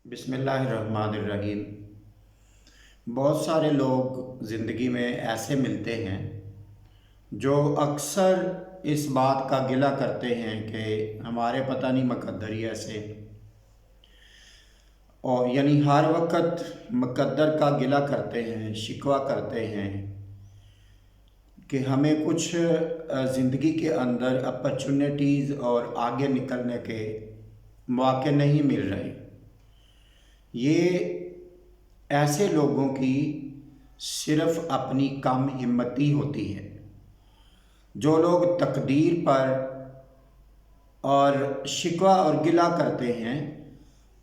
بسم اللہ الرحمن الرحیم۔ بہت سارے لوگ زندگی میں ایسے ملتے ہیں جو اکثر اس بات کا گلہ کرتے ہیں کہ ہمارے پتہ نہیں مقدر ہی ایسے، اور یعنی ہر وقت مقدر کا گلہ کرتے ہیں، شکوہ کرتے ہیں کہ ہمیں کچھ زندگی کے اندر اپرچونٹیز اور آگے نکلنے کے مواقع نہیں مل رہے۔ یہ ایسے لوگوں کی صرف اپنی کم ہمتی ہوتی ہے۔ جو لوگ تقدیر پر اور شکوہ اور گلہ کرتے ہیں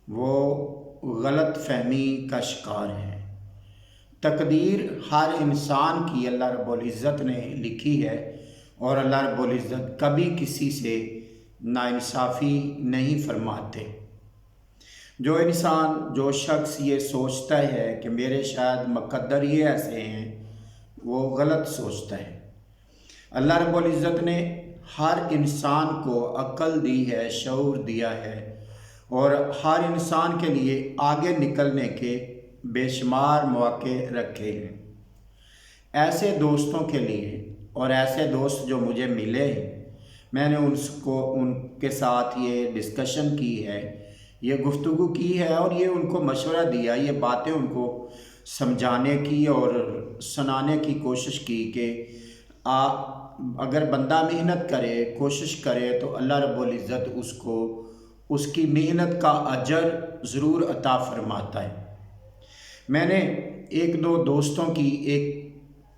وہ غلط فہمی کا شکار ہیں۔ تقدیر ہر انسان کی اللہ رب العزت نے لکھی ہے، اور اللہ رب العزت کبھی کسی سے ناانصافی نہیں فرماتے۔ جو شخص یہ سوچتا ہے کہ میرے شاید مقدر یہ ایسے ہیں، وہ غلط سوچتا ہے۔ اللہ رب العزت نے ہر انسان کو عقل دی ہے، شعور دیا ہے، اور ہر انسان کے لیے آگے نکلنے کے بے شمار مواقع رکھے ہیں۔ ایسے دوستوں کے لیے، اور ایسے دوست جو مجھے ملے، میں نے ان کے ساتھ یہ ڈسکشن کی ہے، یہ گفتگو کی ہے، اور یہ ان کو مشورہ دیا، یہ باتیں ان کو سمجھانے کی اور سنانے کی کوشش کی کہ اگر بندہ محنت کرے، کوشش کرے، تو اللہ رب العزت اس کو اس کی محنت کا اجر ضرور عطا فرماتا ہے۔ میں نے ایک دو دوستوں کی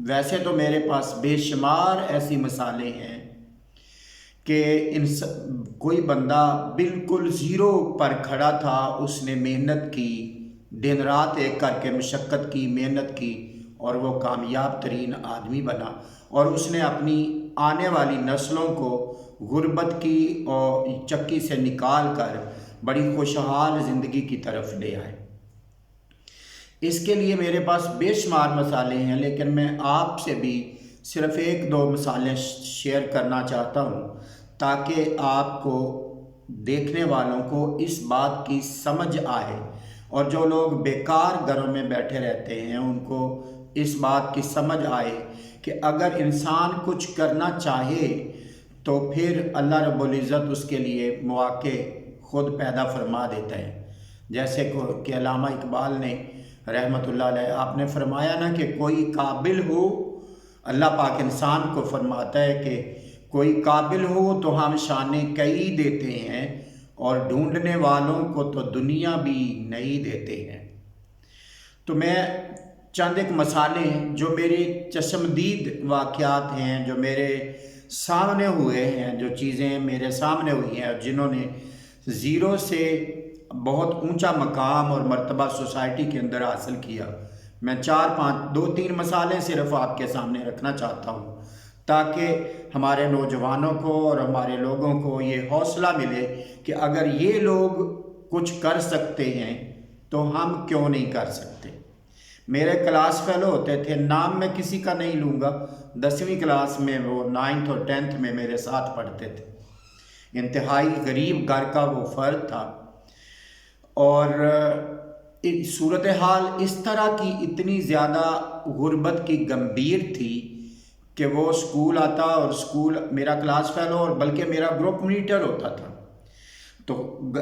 ویسے تو میرے پاس بے شمار ایسی مثالیں ہیں کہ کوئی بندہ بالکل زیرو پر کھڑا تھا، اس نے محنت کی، دن رات ایک کر کے مشقت کی، محنت کی، اور وہ کامیاب ترین آدمی بنا، اور اس نے اپنی آنے والی نسلوں کو غربت کی اور چکی سے نکال کر بڑی خوشحال زندگی کی طرف لے آئے۔ اس کے لیے میرے پاس بے شمار مثالیں ہیں، لیکن میں آپ سے بھی صرف ایک دو مثالیں شیئر کرنا چاہتا ہوں تاکہ آپ کو، دیکھنے والوں کو، اس بات کی سمجھ آئے، اور جو لوگ بیکار گھروں میں بیٹھے رہتے ہیں ان کو اس بات کی سمجھ آئے کہ اگر انسان کچھ کرنا چاہے تو پھر اللہ رب العزت اس کے لیے مواقع خود پیدا فرما دیتا ہے۔ جیسے کہ علامہ اقبال نے رحمۃ اللہ علیہ، آپ نے فرمایا نا کہ کوئی قابل ہو، اللہ پاک انسان کو فرماتا ہے کہ کوئی قابل ہو تو ہم شانے کئی دیتے ہیں، اور ڈھونڈنے والوں کو تو دنیا بھی نہیں دیتے ہیں۔ تو میں چند ایک مثالیں جو میرے چشمدید واقعات ہیں، جو میرے سامنے ہوئے ہیں، جو چیزیں میرے سامنے ہوئی ہیں، جنہوں نے زیرو سے بہت اونچا مقام اور مرتبہ سوسائٹی کے اندر حاصل کیا، میں دو تین مثالیں صرف آپ کے سامنے رکھنا چاہتا ہوں تاکہ ہمارے نوجوانوں کو اور ہمارے لوگوں کو یہ حوصلہ ملے کہ اگر یہ لوگ کچھ کر سکتے ہیں تو ہم کیوں نہیں کر سکتے۔ میرے کلاس فیلو ہوتے تھے، نام میں کسی کا نہیں لوں گا، 10ویں کلاس میں، وہ 9th اور 10th میں میرے ساتھ پڑھتے تھے۔ انتہائی غریب گھر کا وہ فرد تھا، اور صورتحال اس طرح کی اتنی زیادہ غربت کی گمبھیر تھی کہ وہ اسکول آتا، اور میرا کلاس فیلو، اور بلکہ میرا گروپ مانیٹر ہوتا تھا، تو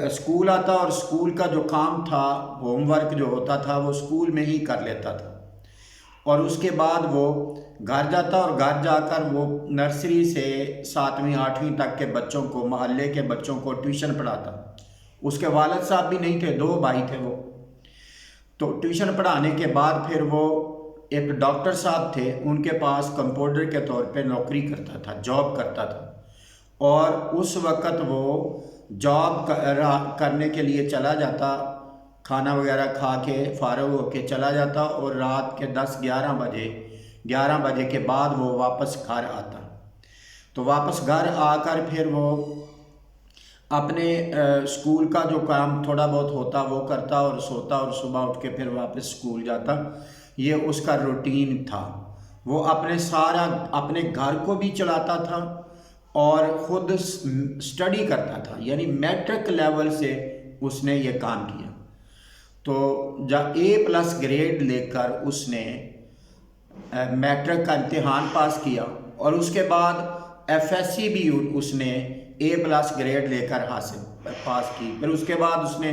اسکول آتا اور اسکول کا جو کام تھا، ہوم ورک جو ہوتا تھا، وہ اسکول میں ہی کر لیتا تھا، اور اس کے بعد وہ گھر جاتا، اور گھر جا کر وہ نرسری سے 7ویں 8ویں تک کے بچوں کو، محلے کے بچوں کو ٹیوشن پڑھاتا۔ اس کے والد صاحب بھی نہیں تھے، 2 بھائی تھے وہ، تو ٹیوشن پڑھانے کے بعد پھر وہ ایک ڈاکٹر صاحب تھے، ان کے پاس کمپاؤنڈر کے طور پہ نوکری کرتا تھا، جاب کرتا تھا، اور اس وقت وہ جاب کرنے کے لیے چلا جاتا، کھانا وغیرہ کھا کے فارغ ہو کے چلا جاتا، اور رات کے 11 بجے کے بعد وہ واپس گھر آتا۔ تو واپس گھر آ کر پھر وہ اپنے اسکول کا جو کام تھوڑا بہت ہوتا وہ کرتا، اور سوتا، اور صبح اٹھ کے پھر واپس اسکول جاتا۔ یہ اس کا روٹین تھا۔ وہ اپنے گھر کو بھی چلاتا تھا اور خود اسٹڈی کرتا تھا، یعنی میٹرک لیول سے اس نے یہ کام کیا۔ تو جب A+ گریڈ لے کر اس نے میٹرک کا امتحان پاس کیا اور اس کے بعد FSC بھی اس نے A+ گریڈ لے کر پاس کی. پھر اس کے بعد اس نے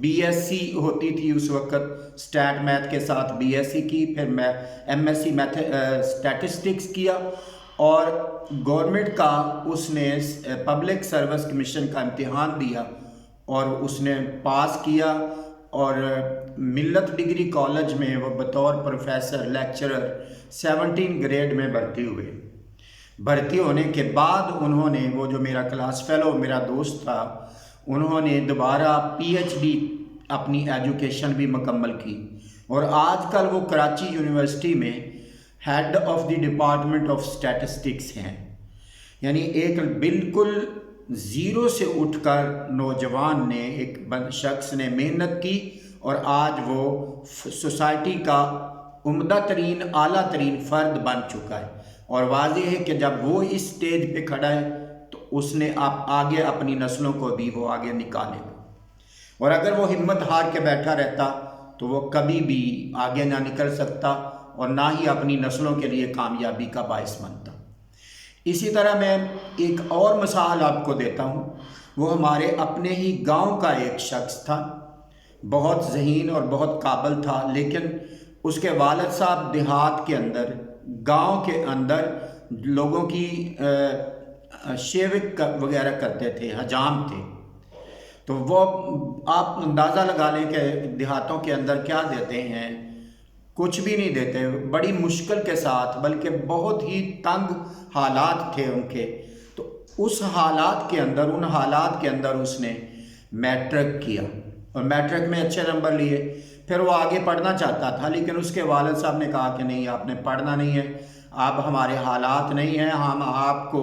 BSc ہوتی تھی اس وقت اسٹیٹ میتھ کے ساتھ BSc کی. پھر MSc اسٹیٹسٹکس کیا اور گورنمنٹ کا اس نے پبلک سروس کمیشن کا امتحان دیا اور اس نے پاس کیا اور ملت ڈگری کالج میں وہ بطور پروفیسر لیکچرر 17 گریڈ میں بھرتی ہوئے. بھرتی ہونے کے بعد انہوں نے وہ جو میرا کلاس فیلو میرا دوست تھا انہوں نے دوبارہ PhD اپنی ایجوکیشن بھی مکمل کی اور آج کل وہ کراچی یونیورسٹی میں head of the department of statistics ہیں. یعنی ایک بالکل زیرو سے اٹھ کر نوجوان نے ایک شخص نے محنت کی اور آج وہ سوسائٹی کا عمدہ ترین اعلیٰ ترین فرد بن چکا ہے. اور واضح ہے کہ جب وہ اس سٹیج پہ کھڑا ہے تو اس نے آگے اپنی نسلوں کو بھی وہ آگے نکالے گا. اور اگر وہ ہمت ہار کے بیٹھا رہتا تو وہ کبھی بھی آگے نہ نکل سکتا اور نہ ہی اپنی نسلوں کے لیے کامیابی کا باعث بنتا. اسی طرح میں ایک اور مثال آپ کو دیتا ہوں. وہ ہمارے اپنے ہی گاؤں کا ایک شخص تھا, بہت ذہین اور بہت قابل تھا, لیکن اس کے والد صاحب دیہات کے اندر گاؤں کے اندر لوگوں کی شیوک وغیرہ کرتے تھے, حجام تھے. تو وہ آپ اندازہ لگا لیں کہ دیہاتوں کے اندر کیا دیتے ہیں, کچھ بھی نہیں دیتے, بڑی مشکل کے ساتھ, بلکہ بہت ہی تنگ حالات تھے ان کے. تو اس حالات کے اندر ان حالات کے اندر اس نے میٹرک کیا اور میٹرک میں اچھے نمبر لیے. پھر وہ آگے پڑھنا چاہتا تھا لیکن اس کے والد صاحب نے کہا کہ نہیں, آپ نے پڑھنا نہیں ہے, آپ ہمارے حالات نہیں ہیں, ہم آپ کو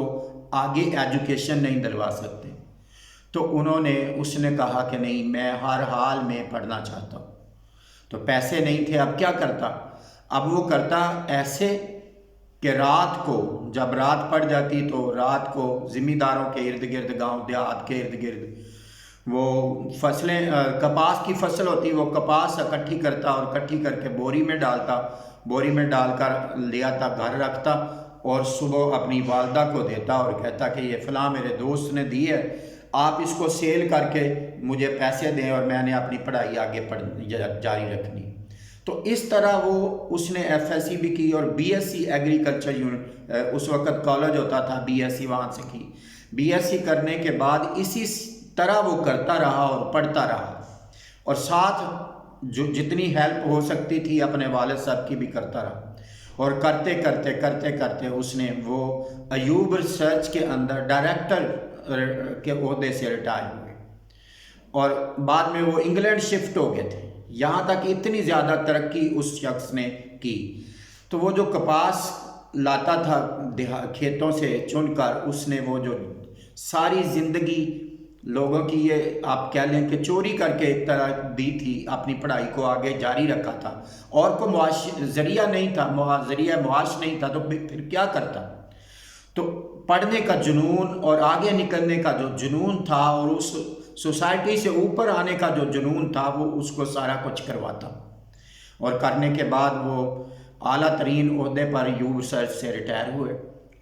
آگے ایجوکیشن نہیں دلوا سکتے. تو اس نے کہا کہ نہیں, میں ہر حال میں پڑھنا چاہتا ہوں. تو پیسے نہیں تھے, اب کیا کرتا؟ اب وہ کرتا ایسے کہ رات کو جب رات پڑ جاتی تو رات کو ذمہ داروں کے ارد گرد, گاؤں دیہات کے ارد گرد وہ فصلیں, کپاس کی فصل ہوتی, وہ کپاس اکٹھی کرتا اور اکٹھی کر کے بوری میں ڈالتا, بوری میں ڈال کر لے آتا, گھر رکھتا اور صبح اپنی والدہ کو دیتا اور کہتا کہ یہ فلاں میرے دوست نے دی ہے, آپ اس کو سیل کر کے مجھے پیسے دیں اور میں نے اپنی پڑھائی آگے جاری رکھنی. تو اس طرح اس نے FSc بھی کی اور BSc ایگریکلچر اس وقت کالج ہوتا تھا, BSc وہاں سے کی. BSc کرنے کے بعد اسی طرح وہ کرتا رہا اور پڑھتا رہا اور ساتھ جو جتنی ہیلپ ہو سکتی تھی اپنے والد صاحب کی بھی کرتا رہا. اور کرتے کرتے اس نے وہ ایوب ریسرچ کے اندر ڈائریکٹر کے عہدے سے ریٹائر ہوئے اور بعد میں وہ انگلینڈ شفٹ ہو گئے تھے. یہاں تک اتنی زیادہ ترقی اس شخص نے کی. تو وہ جو کپاس لاتا تھا کھیتوں سے چن کر, اس نے وہ جو ساری زندگی لوگوں کی یہ آپ کہہ لیں کہ چوری کر کے ایک طرح دی تھی, اپنی پڑھائی کو آگے جاری رکھا تھا اور کوئی ذریعہ نہیں تھا, ذریعہ معاش نہیں تھا, تو پھر کیا کرتا؟ تو پڑھنے کا جنون اور آگے نکلنے کا جو جنون تھا اور اس سوسائٹی سے اوپر آنے کا جو جنون تھا وہ اس کو سارا کچھ کرواتا. اور کرنے کے بعد وہ اعلیٰ ترین عہدے پر ایوب ریسرچ سے ریٹائر ہوئے.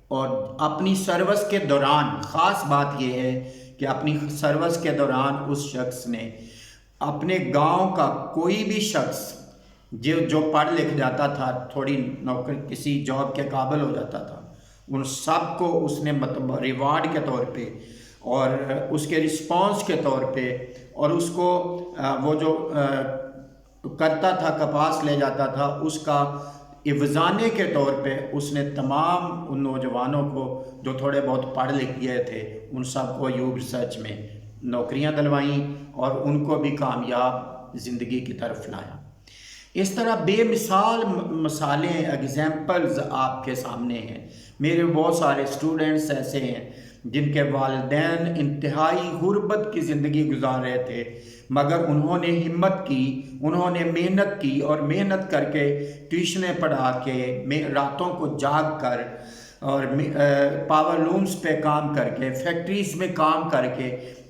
اور اپنی سروس کے دوران خاص بات یہ ہے کہ اپنی سروس کے دوران اس شخص نے اپنے گاؤں کا کوئی بھی شخص جو پڑھ لکھ جاتا تھا, تھوڑی نوکری کسی جاب کے قابل ہو جاتا تھا, ان سب کو اس نے مطلب ریوارڈ کے طور پہ اور اس کے رسپانس کے طور پہ اور اس کو وہ جو کرتا تھا کپاس لے جاتا تھا اس کا افزانے کے طور پہ اس نے تمام ان نوجوانوں کو جو تھوڑے بہت پڑھ لکھ گئے تھے ان سب کو ایوب ریسرچ میں نوکریاں دلوائیں اور ان کو بھی کامیاب زندگی کی طرف لایا. اس طرح بے مثال مثالیں ایگزامپلز آپ کے سامنے ہیں. میرے بہت سارے اسٹوڈنٹس ایسے ہیں جن کے والدین انتہائی غربت کی زندگی گزار رہے تھے, مگر انہوں نے ہمت کی, انہوں نے محنت کی اور محنت کر کے ٹیوشنیں پڑھا کے راتوں کو جاگ کر اور پاور لومز پہ کام کر کے فیکٹریز میں کام کر کے